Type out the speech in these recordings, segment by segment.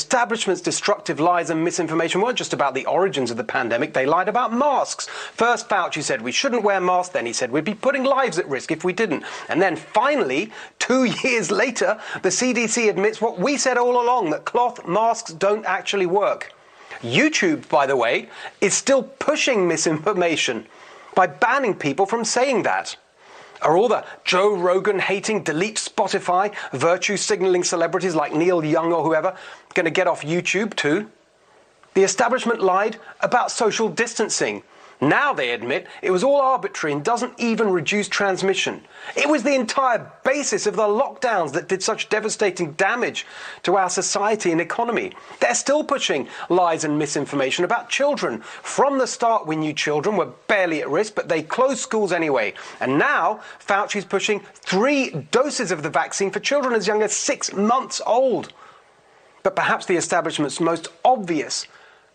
establishment's destructive lies and misinformation weren't just about the origins of the pandemic, they lied about masks. First, Fauci said we shouldn't wear masks, then he said we'd be putting lives at risk if we didn't. And then finally, 2 years later, the CDC admits what we said all along, that cloth masks don't actually work. YouTube, by the way, is still pushing misinformation by banning people from saying that. Are all the Joe Rogan-hating, delete Spotify, virtue-signaling celebrities like Neil Young or whoever going to get off YouTube too? The establishment lied about social distancing. Now they admit it was all arbitrary and doesn't even reduce transmission. It was the entire basis of the lockdowns that did such devastating damage to our society and economy. They're still pushing lies and misinformation about children. From the start, we knew children were barely at risk, but they closed schools anyway. And now Fauci's pushing 3 doses of the vaccine for children as young as 6 months old. But perhaps the establishment's most obvious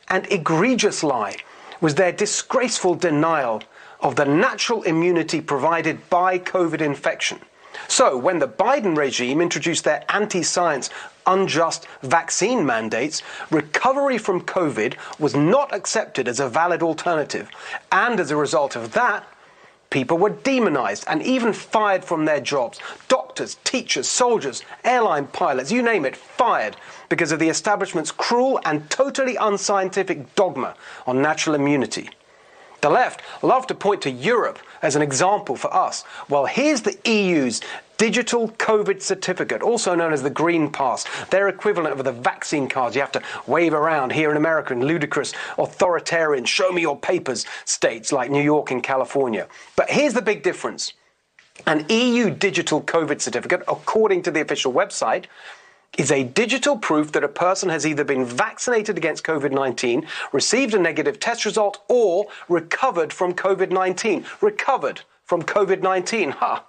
and egregious lie was their disgraceful denial of the natural immunity provided by COVID infection. So when the Biden regime introduced their anti-science, unjust vaccine mandates, recovery from COVID was not accepted as a valid alternative. And as a result of that, people were demonized and even fired from their jobs. Doctors, teachers, soldiers, airline pilots, you name it, fired because of the establishment's cruel and totally unscientific dogma on natural immunity. The left love to point to Europe as an example for us. Well, here's the EU's digital COVID certificate, also known as the Green Pass, their equivalent of the vaccine cards you have to wave around here in America in ludicrous, authoritarian, show-me-your-papers states like New York and California. But here's the big difference. An EU digital COVID certificate, according to the official website, is a digital proof that a person has either been vaccinated against COVID-19, received a negative test result, or recovered from COVID-19. Recovered from COVID-19, huh?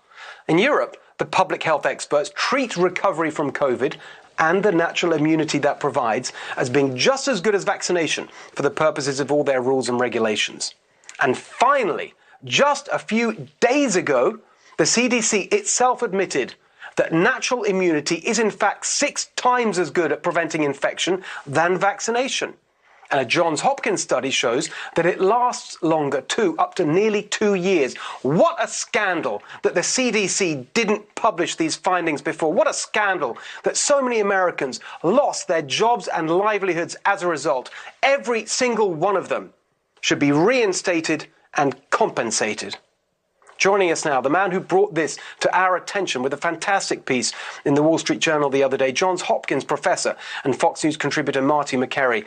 In Europe, the public health experts treat recovery from COVID and the natural immunity that provides as being just as good as vaccination for the purposes of all their rules and regulations. And finally, just a few days ago, the CDC itself admitted that natural immunity is in fact 6 times as good at preventing infection than vaccination. And a Johns Hopkins study shows that it lasts longer too, up to nearly 2 years. What a scandal that the CDC didn't publish these findings before. What a scandal that so many Americans lost their jobs and livelihoods as a result. Every single one of them should be reinstated and compensated. Joining us now, the man who brought this to our attention with a fantastic piece in the Wall Street Journal the other day, Johns Hopkins professor and Fox News contributor Marty Makary.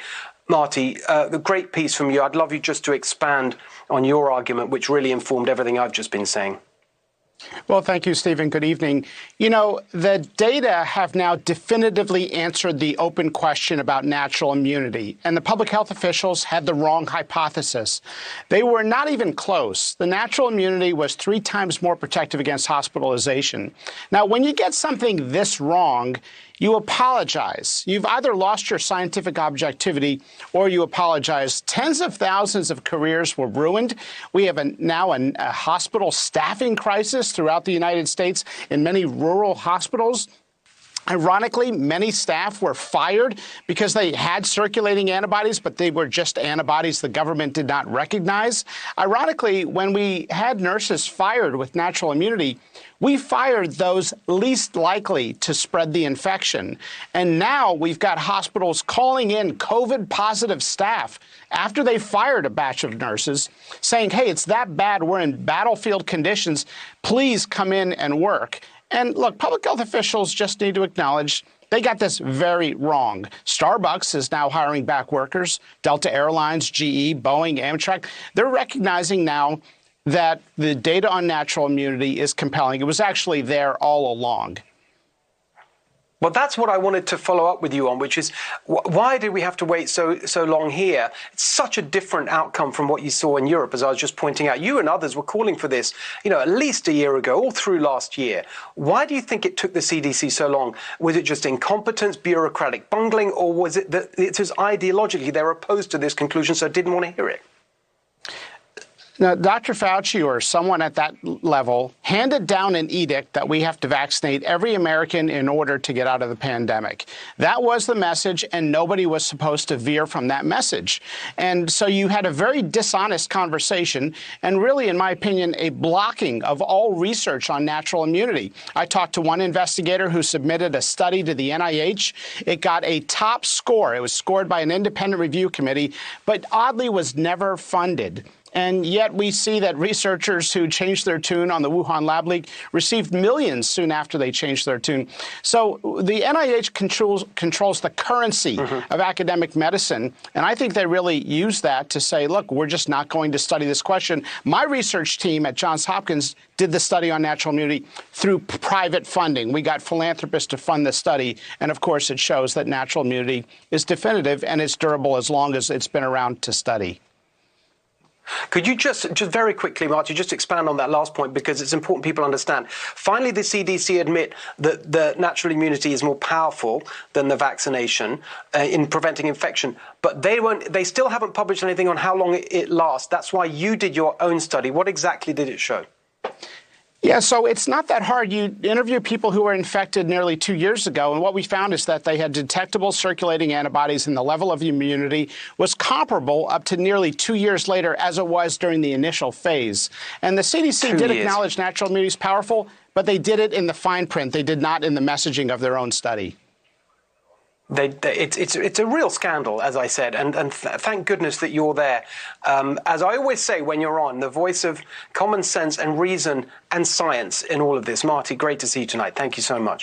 Marty, the great piece from you. I'd love you just to expand on your argument, which really informed everything I've just been saying. Well, thank you, Stephen. Good evening. You know, the data have now definitively answered the open question about natural immunity, and the public health officials had the wrong hypothesis. They were not even close. The natural immunity was 3 times more protective against hospitalization. Now, when you get something this wrong, you apologize. You've either lost your scientific objectivity or you apologize. Tens of thousands of careers were ruined. We have now a hospital staffing crisis throughout the United States in many rural hospitals. Ironically, many staff were fired because they had circulating antibodies, but they were just antibodies the government did not recognize. Ironically, when we had nurses fired with natural immunity, we fired those least likely to spread the infection. And now we've got hospitals calling in COVID-positive staff after they fired a batch of nurses saying, hey, it's that bad, we're in battlefield conditions, please come in and work. And look, public health officials just need to acknowledge they got this very wrong. Starbucks is now hiring back workers. Delta Airlines, GE, Boeing, Amtrak, they're recognizing now that the data on natural immunity is compelling. It was actually there all along. Well, that's what I wanted to follow up with you on, which is why did we have to wait so long here? It's such a different outcome from what you saw in Europe, as I was just pointing out. You and others were calling for this, at least a year ago, all through last year. Why do you think it took the CDC so long? Was it just incompetence, bureaucratic bungling, or was it that it was ideologically they're opposed to this conclusion, so didn't want to hear it? Now, Dr. Fauci or someone at that level handed down an edict that we have to vaccinate every American in order to get out of the pandemic. That was the message, and nobody was supposed to veer from that message. And so you had a very dishonest conversation and really, in my opinion, a blocking of all research on natural immunity. I talked to one investigator who submitted a study to the NIH. It got a top score. It was scored by an independent review committee, but oddly was never funded. And yet we see that researchers who changed their tune on the Wuhan lab leak received millions soon after they changed their tune. So the NIH controls the currency of academic medicine. And I think they really use that to say, look, we're just not going to study this question. My research team at Johns Hopkins did the study on natural immunity through private funding. We got philanthropists to fund the study. And of course, it shows that natural immunity is definitive and it's durable as long as it's been around to study. Could you just very quickly, Marty, just expand on that last point, because it's important people understand. Finally, the CDC admit that the natural immunity is more powerful than the vaccination in preventing infection, but they still haven't published anything on how long it lasts. That's why you did your own study. What exactly did it show? Yeah, so it's not that hard. You interview people who were infected nearly 2 years ago, and what we found is that they had detectable circulating antibodies, and the level of immunity was comparable up to nearly 2 years later as it was during the initial phase. And the CDC did acknowledge natural immunity is powerful, but they did it in the fine print. They did not in the messaging of their own study. It's a real scandal, as I said, and thank goodness that you're there. As I always say when you're on, the voice of common sense and reason and science in all of this. Marty, great to see you tonight. Thank you so much.